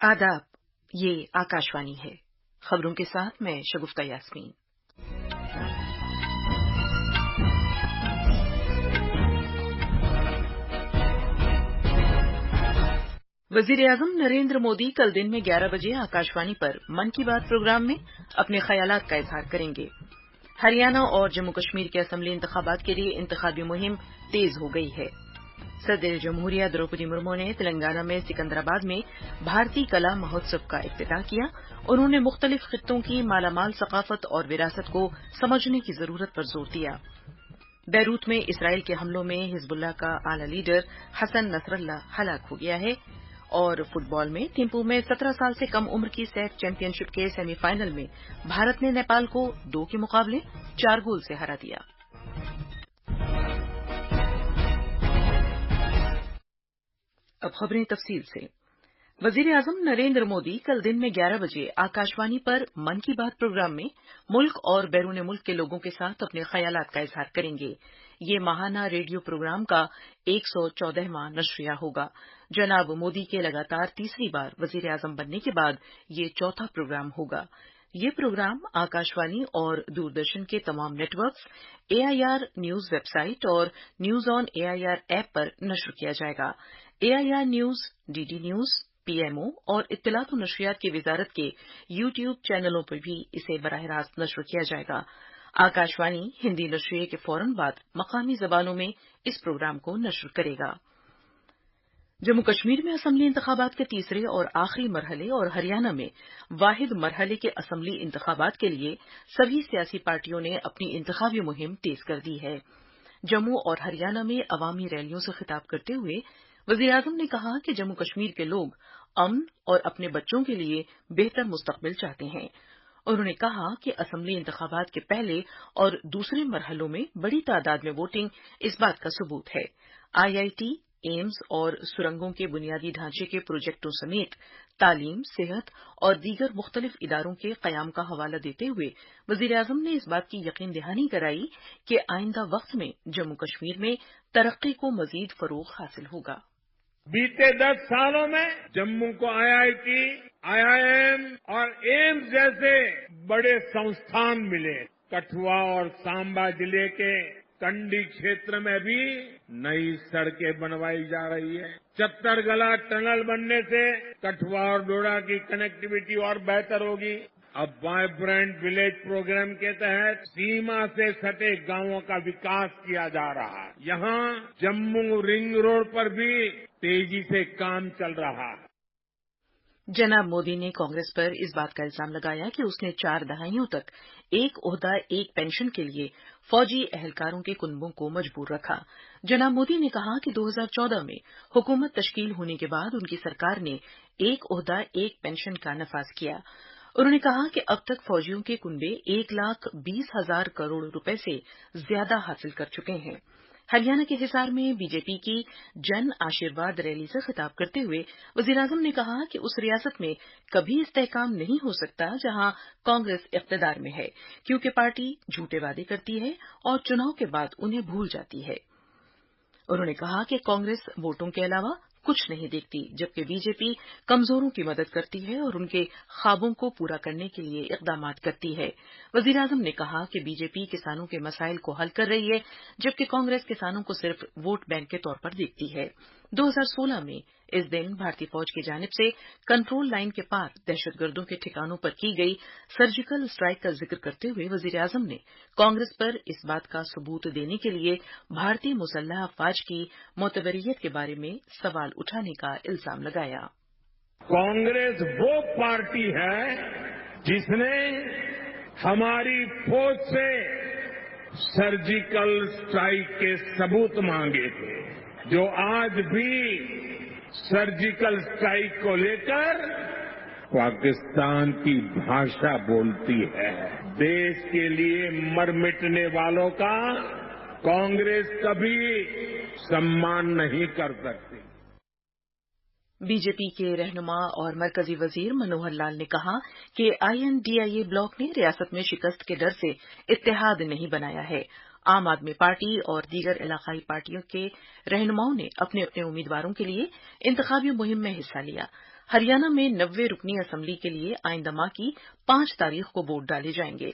आदाब, ये आकाशवाणी है। खबरों के साथ मैं शगुफ्ता यास्मीन। वज़ीर-ए-आज़म नरेंद्र मोदी कल दिन में 11 बजे आकाशवाणी पर मन की बात प्रोग्राम में अपने ख़यालात का इज़हार करेंगे। हरियाणा और जम्मू कश्मीर के असेंबली इंतखाबात के लिए इंतखाबी मुहिम तेज हो गई है। सदर जमहूरिया द्रौपदी मुर्मू ने तेलंगाना में सिकंदराबाद में भारतीय कला महोत्सव का इफ्तिताह किया। उन्होंने मुख्तलिफ खित्तों की मालामाल सकाफत और विरासत को समझने की जरूरत पर जोर दिया। बैरूत में इसराइल के हमलों में हिजबुल्लाह का आला लीडर हसन नसरल्लाह हलाक हो गया है। और फुटबॉल में थिम्पू में 17 साल से कम उम्र की सैफ चैंपियनशिप के सेमीफाइनल में भारत ने नेपाल को 2 के मुकाबले 4 गोल से हरा दिया। अब खबरें तफसील से। वज़ीर-ए-आज़म नरेंद्र मोदी कल दिन में 11 बजे आकाशवाणी पर मन की बात प्रोग्राम में मुल्क और बैरून मुल्क के लोगों के साथ अपने ख़यालात का इज़हार करेंगे। ये माहाना रेडियो प्रोग्राम का 114वां नशरिया होगा। जनाब मोदी के लगातार तीसरी बार वज़ीर-ए-आज़म बनने के बाद ये चौथा प्रोग्राम होगा। ये प्रोग्राम आकाशवाणी और दूरदर्शन के तमाम नेटवर्क्स, AIR न्यूज़ वेबसाइट और न्यूज़ ऑन AIR ऐप पर नश्र किया जाएगा। AIR news, DD news, PMO और इत्तलात व नशरियात की वजारत के YouTube चैनलों पर भी इसे बराह रास्त नश्र किया जाएगा। आकाशवाणी हिंदी नशरिये के फौरन बाद मकामी जबानों में इस प्रोग्राम को नश्र करेगा। जम्मू कश्मीर में असेंबली इंतखाबात के तीसरे और आखिरी मरहले और हरियाणा में वाहिद मरहले के असेंबली इंतखाबात के लिए सभी सियासी पार्टियों ने अपनी इंतखाबी मुहिम तेज कर दी है। जम्मू और हरियाणा में अवामी रैलियों से खिताब करते हुए वज़ीर-ए-आज़म ने कहा कि जम्मू कश्मीर के लोग अमन और अपने बच्चों के लिए बेहतर मुस्तकबिल चाहते हैं। उन्होंने कहा कि असेंबली इंतखाबात के पहले और दूसरे मरहलों में बड़ी तादाद में वोटिंग इस बात का सबूत है। IIT, एम्स और सुरंगों के बुनियादी ढांचे के प्रोजेक्टों समेत तालीम, सेहत और दीगर मुख्तलिफ इदारों के क़याम का हवाला देते हुए वज़ीर-ए-आज़म ने इस बात की यकीन दहानी कराई कि आइंदा वक्त में जम्मू कश्मीर में तरक्की को मज़ीद फ़रोग़ हासिल होगा। बीते 10 सालों में जम्मू को IIT, IIM और एम्स जैसे बड़े संस्थान मिले। कठुआ और सांबा जिले के कंडी क्षेत्र में भी नई सड़कें बनवाई जा रही है। चत्तरगला टनल बनने से कठुआ और डोडा की कनेक्टिविटी और बेहतर होगी। अब वाइब्रेंट विलेज प्रोग्राम के तहत सीमा से सटे गांवों का विकास किया जा रहा है। यहां जम्मू रिंग रोड पर भी तेजी से काम चल रहा है। जनाब मोदी ने कांग्रेस पर इस बात का इल्जाम लगाया कि उसने 4 दहाइयों तक एक ओहदा एक पेंशन के लिए फौजी अहलकारों के कुनबों को मजबूर रखा। जनाब मोदी ने कहा कि 2014 में हुकूमत तश्कील होने के बाद उनकी सरकार ने एक ओहदा एक पेंशन का नफाज किया। उन्होंने कहा कि अब तक फौजियों के कुनबे 1,20,000 करोड़ रुपए से ज्यादा हासिल कर चुके हैं। हरियाणा के हिसार में बीजेपी की जन आशीर्वाद रैली से खिताब करते हुए वज़ीर-ए-आज़म ने कहा कि उस रियासत में कभी इस्तेहकाम नहीं हो सकता जहां कांग्रेस इक़्तिदार में है, क्योंकि पार्टी झूठे वादे करती है और चुनाव के बाद उन्हें भूल जाती है। उन्होंने कहा कि कांग्रेस वोटों के अलावा कुछ नहीं देखती, जबकि बीजेपी कमजोरों की मदद करती है और उनके ख्वाबों को पूरा करने के लिए इक़दामात करती है। वज़ीर-ए-आज़म ने कहा कि बीजेपी किसानों के मसाइल को हल कर रही है, जबकि कांग्रेस किसानों को सिर्फ वोट बैंक के तौर पर देखती है। 2016 में इस दिन भारतीय फौज की जानिब से कंट्रोल लाइन के पार दहशतगर्दों के ठिकानों पर की गई सर्जिकल स्ट्राइक का जिक्र करते हुए वज़ीर-ए-आज़म ने कांग्रेस पर इस बात का सबूत देने के लिए भारतीय मुसल्लह अफ़वाज की मोतबरियत के बारे में सवाल उठाने का इल्जाम लगाया। कांग्रेस वो पार्टी है जिसने हमारी फौज से सर्जिकल स्ट्राइक के सबूत मांगे थे, जो आज भी सर्जिकल स्ट्राइक को लेकर पाकिस्तान की भाषा बोलती है। देश के लिए मर मिटने वालों का कांग्रेस कभी सम्मान नहीं कर सकती। बीजेपी के रहनुमा और मरकजी वजीर मनोहर लाल ने कहा कि INDIA ब्लॉक ने रियासत में शिकस्त के डर से इत्तेहाद नहीं बनाया है। आम आदमी पार्टी और दीगर इलाकाई पार्टियों के रहनुमाओं ने अपने अपने उम्मीदवारों के लिए इंतखाबी मुहिम में हिस्सा लिया। ہریانہ میں 90 رکنی اسمبلی کے لیے آئندہ ماہ کی 5 تاریخ کو ووٹ ڈالے جائیں گے۔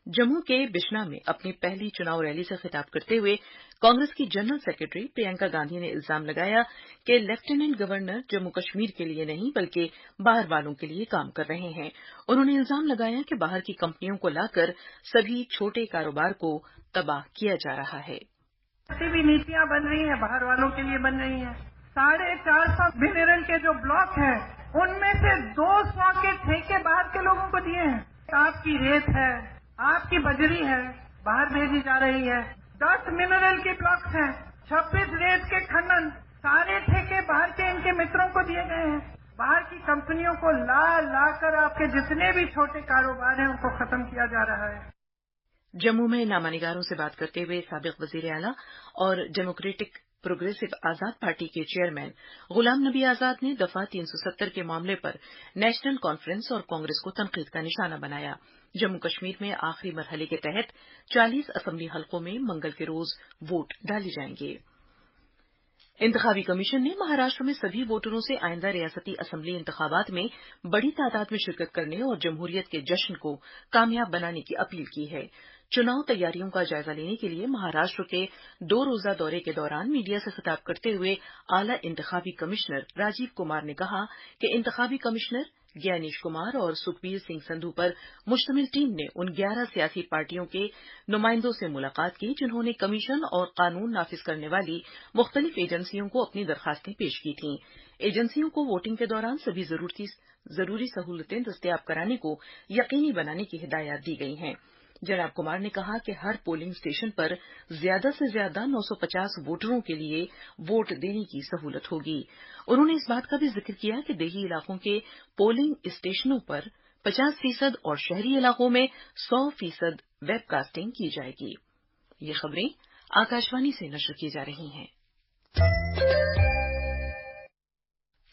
جموں کے بشنا میں اپنی پہلی چناؤ ریلی سے خطاب کرتے ہوئے کانگریس کی جنرل سیکرٹری پرینکا گاندھی نے الزام لگایا کہ لیفٹیننٹ گورنر جموں کشمیر کے لیے نہیں بلکہ باہر والوں کے لیے کام کر رہے ہیں۔ انہوں نے الزام لگایا کہ باہر کی کمپنیوں کو لا کر سبھی چھوٹے کاروبار کو تباہ کیا جا رہا ہے۔ بھی نیتیاں بن رہی ہیں، باہر والوں کے لیے بن رہی ہیں۔ 450 منرل کے جو بلاک ہیں ان میں سے 200 کے ٹھیکے باہر کے لوگوں کو دیے ہیں۔ آپ کی ریت ہے، آپ کی بجری ہے، باہر بھیجی جا رہی ہے۔ 10 منرل کے بلاکس ہیں، 26 ریت کے کھنن، سارے ٹھیکے باہر کے ان کے متروں کو دیے گئے ہیں۔ باہر کی کمپنیوں کو لا کر آپ کے جتنے بھی چھوٹے کاروبار ہیں ان کو ختم کیا جا رہا ہے۔ جموں میں نامہ نگاروں سے بات کرتے ہوئے سابق وزیر اعلیٰ اور ڈیموکریٹک پروگریسو آزاد پارٹی کے چیئرمین غلام نبی آزاد نے دفعہ 370 کے معاملے پر نیشنل کانفرنس اور کانگریس کو تنقید کا نشانہ بنایا۔ جموں کشمیر میں آخری مرحلے کے تحت 40 اسمبلی حلقوں میں منگل کے روز ووٹ ڈالے جائیں گے۔ انتخابی کمیشن نے مہاراشٹر میں سبھی ووٹروں سے آئندہ ریاستی اسمبلی انتخابات میں بڑی تعداد میں شرکت کرنے اور جمہوریت کے جشن کو کامیاب بنانے کی اپیل کی ہے۔ چناؤ تیاریوں کا جائزہ لینے کے لیے مہاراشٹر کے 2 روزہ دورے کے دوران میڈیا سے خطاب کرتے ہوئے اعلی انتخابی کمشنر راجیو کمار نے کہا کہ انتخابی کمشنر گیانیش کمار اور سکھبیر سنگھ سندھو پر مشتمل ٹیم نے ان 11 سیاسی پارٹیوں کے نمائندوں سے ملاقات کی جنہوں نے کمیشن اور قانون نافذ کرنے والی مختلف ایجنسیوں کو اپنی درخواستیں پیش کی تھیں۔ ایجنسیوں کو ووٹنگ کے دوران سبھی ضروری سہولتیں دستیاب کرانے کو یقینی بنانے کی ہدایات دی گئی ہیں۔ جناب کمار نے کہا کہ ہر پولنگ اسٹیشن پر زیادہ سے زیادہ 950 ووٹروں کے لیے ووٹ دینے کی سہولت ہوگی۔ انہوں نے اس بات کا بھی ذکر کیا کہ دیہی علاقوں کے پولنگ اسٹیشنوں پر 50% اور شہری علاقوں میں 100% ویب کاسٹنگ کی جائے گی۔ یہ خبریں آکاشوانی سے نشر کی جا رہی ہیں۔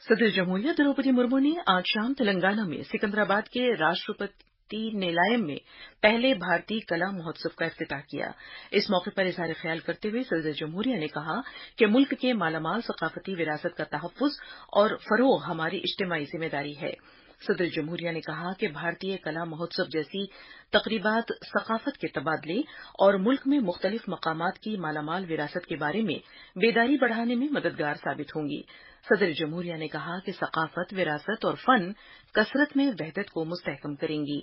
صدر جمہوریہ دروپدی مرمو نے آج شام تلنگانہ میں سکندرآباد کے راشٹرپتی نیلائم میں پہلے بھارتی کلا مہوتسو کا افتتاح کیا۔ اس موقع پر اظہار خیال کرتے ہوئے صدر جمہوریہ نے کہا کہ ملک کے مالا مال ثقافتی وراثت کا تحفظ اور فروغ ہماری اجتماعی ذمہ داری ہے۔ صدر جمہوریہ نے کہا کہ بھارتی کلا مہوتسو جیسی تقریبات ثقافت کے تبادلے اور ملک میں مختلف مقامات کی مالا مال وراثت کے بارے میں بیداری بڑھانے میں مددگار ثابت ہوں گی۔ صدر جمہوریہ نے کہا کہ ثقافت، وراثت اور فن کثرت میں وحدت کو مستحکم کریں گی۔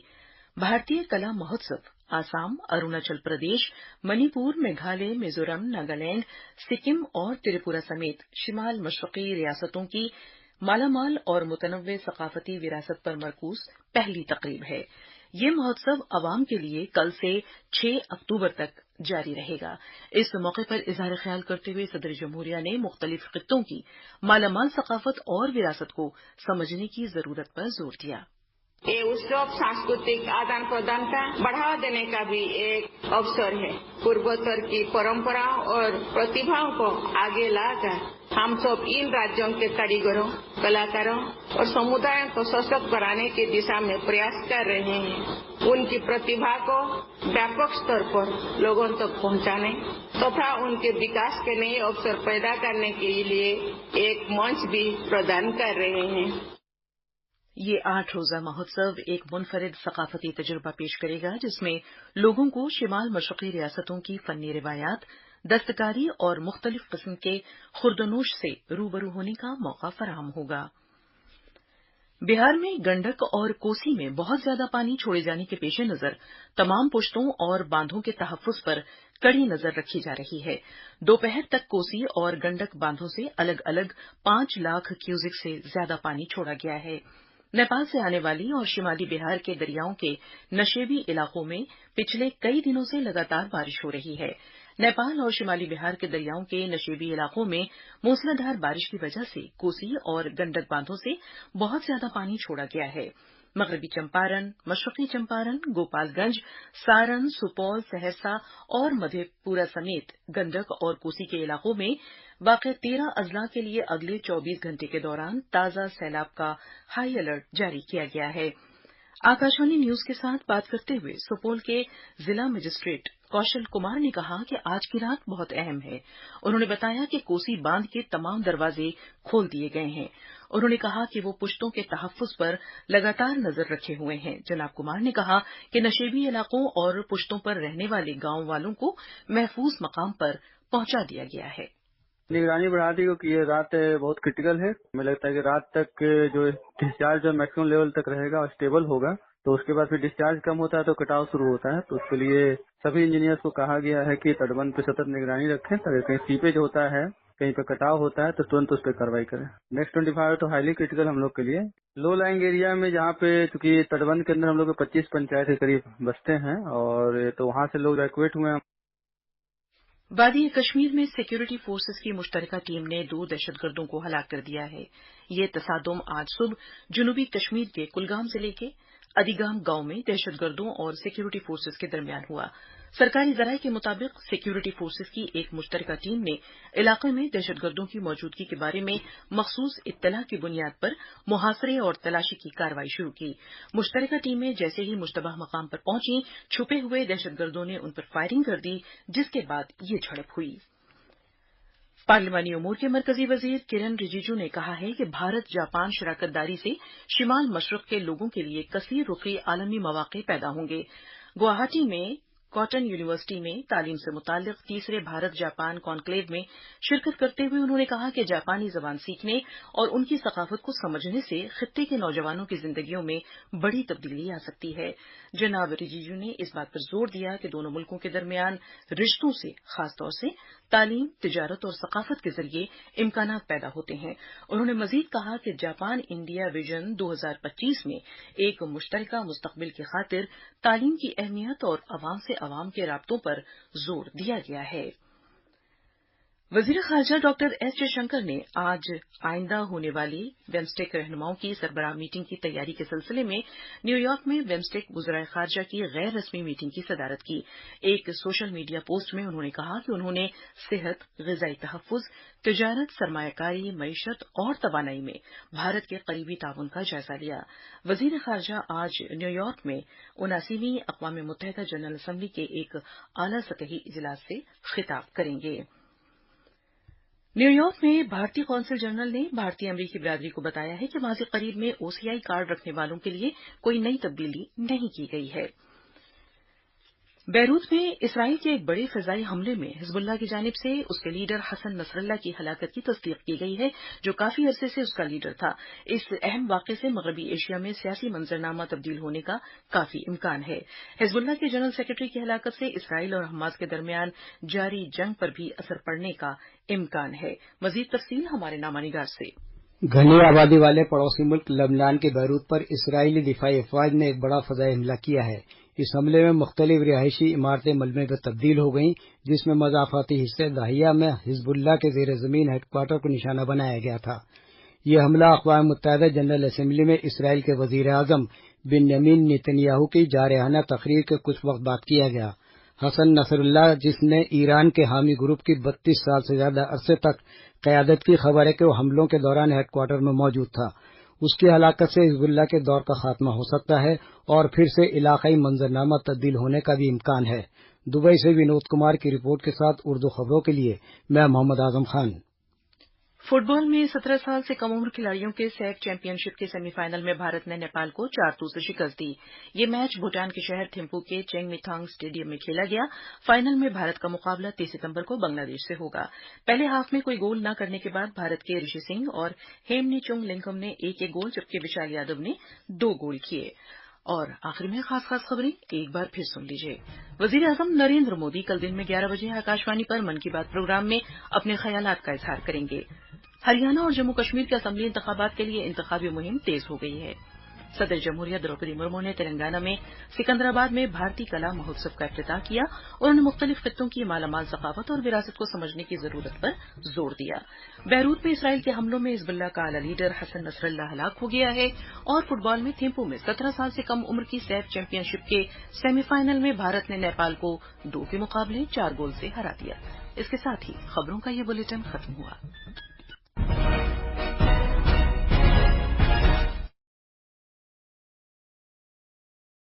بھارتی کلا مہوتسو آسام، اروناچل پردیش، منی پور، میگھالیہ، میزورم، ناگالینڈ، سکم اور تریپورہ سمیت شمال مشرقی ریاستوں کی مالا مال اور متنوع ثقافتی وراثت پر مرکوز پہلی تقریب ہے۔ یہ مہوتسو عوام کے لیے کل سے 6 اکتوبر تک جاری رہے گا۔ اس موقع پر اظہار خیال کرتے ہوئے صدر جمہوریہ نے مختلف خطوں کی مالا مال ثقافت اور وراثت کو سمجھنے کی ضرورت پر زور دیا۔ یہ उत्सव सांस्कृतिक आदान प्रदान का बढ़ावा देने का भी एक अवसर है। पूर्वोत्तर की परंपराओं और प्रतिभाओं को आगे लाकर हम सब इन राज्यों के कारीगरों, कलाकारों और समुदायों को सशक्त बनाने की दिशा में प्रयास कर रहे हैं। उनकी प्रतिभा को व्यापक स्तर पर लोगों तक पहुंचाने तथा उनके विकास के नए अवसर पैदा करने के लिए एक मंच भी प्रदान कर रहे हैं। یہ 8 روزہ مہوتسو ایک منفرد ثقافتی تجربہ پیش کرے گا جس میں لوگوں کو شمال مشرقی ریاستوں کی فنی روایات، دستکاری اور مختلف قسم کے خوردنوش سے روبرو ہونے کا موقع فراہم ہوگا۔ بہار میں گنڈک اور کوسی میں بہت زیادہ پانی چھوڑے جانے کے پیش نظر تمام پشتوں اور باندھوں کے تحفظ پر کڑی نظر رکھی جا رہی ہے۔ دوپہر تک کوسی اور گنڈک باندھوں سے الگ الگ 5 لاکھ کیوزک سے زیادہ پانی چھوڑا گیا ہے۔ نیپال سے آنے والی اور شمالی بہار کے دریاؤں کے نشیبی علاقوں میں پچھلے کئی دنوں سے لگاتار بارش ہو رہی ہے۔ نیپال اور شمالی بہار کے دریاؤں کے نشیبی علاقوں میں موسلادھار بارش کی وجہ سے کوسی اور گنڈک باندھوں سے بہت زیادہ پانی چھوڑا گیا ہے۔ مغربی چمپارن، مشرقی چمپارن، گوپال گنج، سارن، سپول، سہرسہ اور مدھے پورہ سمیت گنڈک اور کوسی کے علاقوں میں واقع 13 اضلاع کے لیے اگلے 24 گھنٹے کے دوران تازہ سیلاب کا ہائی الرٹ جاری کیا گیا ہے۔ आकाशवाणी न्यूज के साथ बात करते हुए सुपौल के जिला मजिस्ट्रेट कौशल कुमार ने कहा कि आज की रात बहुत अहम है। उन्होंने बताया कि कोसी बांध के तमाम दरवाजे खोल दिए गए हैं। उन्होंने कहा कि वो पुश्तों के तहफ्फुज पर लगातार नजर रखे हुए हैं। जनाब कुमार ने कहा कि नशेबी इलाकों और पुश्तों पर रहने वाले गांव वालों को महफूज मकाम पर पहुंचा दिया गया है। निगरानी बढ़ा दी क्योंकि ये रात बहुत क्रिटिकल है। हमें लगता है कि रात तक जो डिस्चार्ज जो मैक्सिमम लेवल तक रहेगा और स्टेबल होगा, तो उसके बाद फिर डिस्चार्ज कम होता है तो कटाव शुरू होता है। तो उसके लिए सभी इंजीनियर्स को कहा गया है कि तटबंध पे सतत निगरानी रखें, अगर कहीं सीपेज होता है, कहीं पे कटाव होता है तो तुरंत उस पर कार्रवाई करें। नेक्स्ट 25 आवर तो हाईली क्रिटिकल हम लोग के लिए। लो लाइंग एरिया में जहाँ पे चूंकि तटबंध के अंदर हम लोग 25 पंचायत के करीब बसते हैं और तो वहाँ से लोग इवैक्यूएट हुए हैं। वादी कश्मीर में सिक्योरिटी फोर्सेस की मुश्तरका टीम ने 2 दहशतगर्दों को हलाक कर दिया है। ये तसादुम आज सुबह जनूबी कश्मीर के कुलगाम जिले के अदीगाम गांव में दहशतगर्दों और सिक्योरिटी फोर्सेस के दरमियान हुआ। सरकारी जराये के मुताबिक सिक्योरिटी फोर्सेस की एक मुश्तरका टीम ने इलाके में दहशतगर्दों की मौजूदगी के बारे में मखसूस इत्तला की बुनियाद पर मुहासरे और तलाशी की कार्रवाई शुरू की। मुश्तरका टीमें जैसे ही मुश्तबह मकाम पर पहुंची, छुपे हुए दहशतगर्दों ने उन पर फायरिंग कर दी, जिसके बाद ये झड़प हुई। पार्लिमानी उमूर के मरकजी वजीर किरण रिजिजू ने कहा है कि भारत जापान शराकतदारी से शिमाल मशरक के लोगों के लिए कसीर रुखी आलमी मौके पैदा होंगे। गुवाहाटी में कॉटन यूनिवर्सिटी में तालीम से मुताल्लिक तीसरे भारत जापान कॉन्क्लेव में शिरकत करते हुए उन्होंने कहा कि जापानी जबान सीखने और उनकी सकाफत को समझने से खित्ते के नौजवानों की जिंदगियों में बड़ी तब्दीली आ सकती है। जनाब रिजिजू ने इस बात पर जोर दिया कि दोनों मुल्कों के दरमियान रिश्तों से खासतौर से तालीम, तिजारत और सकाफत के जरिए इम्कानात पैदा होते हैं। उन्होंने मजीद कहा कि जापान इंडिया विजन 2025 में एक मुश्तरका मुस्तकबिल की खातिर तालीम की अहमियत और अवाम से अवाम के राब्तों पर जोर दिया गया है। वजीर खारजा डॉक्टर एस जयशंकर ने आज आइंदा होने वाली बिम्स्टेक रहनुमाओं की सरबराह मीटिंग की तैयारी के सिलसिले में न्यूयॉर्क में बिम्स्टेक वज़राए खारजा की गैर रस्मी मीटिंग की सदारत की। एक सोशल मीडिया पोस्ट में उन्होंने कहा कि उन्होंने सेहत, ग़िज़ाई तहफ़्फ़ुज़, तिजारत, सरमायाकारी, मईशत और तवानाई में भारत के करीबी ताउन का जायजा लिया। वज़ीर खारजा आज न्यूयॉर्क में 79वीं अक़वाम मुत्तहिदा जनरल असम्बली के एक आला सतही इजलास से खिताब करेंगे। न्यूयॉर्क में भारतीय कौंसिल जनरल ने भारतीय अमरीकी बिरादरी को बताया है कि माज़ी करीब में ओसीआई कार्ड रखने वालों के लिए कोई नई तब्दीली नहीं की गई है। बैरूत में इसराइल के एक बड़े फ़िज़ाई हमले में हिज़्बुल्लाह की जानिब से उसके लीडर हसन नसरल्लाह की हलाकत की तस्दीक की गई है, जो काफी अरसे से उसका लीडर था। इस अहम वाक़े से मग़रबी एशिया में सियासी मंजरनामा तब्दील होने का काफी इम्कान है। हिज़्बुल्लाह के जनरल सेक्रेटरी की हलाकत से इसराइल और हमास के दरमियान जारी जंग पर भी असर पड़ने का इम्कान है। मज़ीद तफ़सील हमारे नामानिगार से। घनी आबादी वाले पड़ोसी मुल्क लबनान के बैरूत पर इसराइली दिफाई अफवाज ने एक बड़ा फ़ज़ाई हमला किया है। इस हमले में मुख्तलिफ रिहायशी इमारतें मलबे में तब्दील हो गईं, जिसमें मज़ाफ़ाती हिस्से दाहिया में हिज़्बुल्लाह के ज़ेर ज़मीन हेडक्वार्टर को निशाना बनाया गया था। यह हमला अक़वाम मुत्तहिदा जनरल असम्बली में इसराइल के वज़ीर आज़म बिन्यामीन नेतन्याहू की जारहाना तकरीर के कुछ वक्त बाद किया गया। हसन नसरुल्लाह, जिसने ईरान के हामी ग्रुप की 32 साल से ज्यादा अरसे तक क़यादत की, खबर है कि वो हमलों के दौरान हेडक्वार्टर में मौजूद था। उसकी हलाकत से हिज़्बुल्लाह के दौर का खात्मा हो सकता है और फिर से इलाकाई मंजरनामा तब्दील होने का भी इम्कान है। दुबई से विनोद कुमार की रिपोर्ट के साथ उर्दू खबरों के लिए मैं मोहम्मद आजम खान। फुटबॉल में 17 साल से कम उम्र खिलाड़ियों के सैफ चैंपियनशिप के सेमीफाइनल में भारत ने नेपाल को 4-2 से शिकस्त दी। ये मैच भूटान के शहर थिम्पू के चेंगमिथांग स्टेडियम में खेला गया। फाइनल में भारत का मुकाबला 30 सितंबर को बांग्लादेश से होगा। पहले हाफ में कोई गोल न करने के बाद भारत के ऋषि सिंह और हेमनीचुंग लिंकम ने एक गोल, जबकि विशाल यादव ने 2 गोल किए। और आखिर में खास खबरें एक बार फिर सुन लीजिए। वजीर आजम नरेंद्र मोदी कल दिन में 11 बजे आकाशवाणी पर मन की बात प्रोग्राम में अपने ख्यालात का इजहार करेंगे। हरियाणा और जम्मू कश्मीर के असेंबली इंतखाबात के लिए इंतखाबी मुहिम तेज हो गई है। सदर जमहूरिया द्रौपदी मुर्मू ने तेलंगाना में सिकंदराबाद में भारतीय कला महोत्सव का इफ्तिताह किया। उन्होंने मुख्तलिफ खित्तों की मालामाल सकाफत और विरासत को समझने की जरूरत पर जोर दिया। बैरूत में इसराइल के हमलों में हिज़्बुल्लाह का आला लीडर हसन नसरल्लाह हलाक हो गया है। और फुटबॉल में थिम्पू में 17 साल से कम उम्र की सैफ चैंपियनशिप के सेमीफाइनल में भारत ने नेपाल को 2 के मुकाबले 4 गोल से हरा दिया। इसके साथ ही खबरों का ये बुलेटिन खत्म हुआ।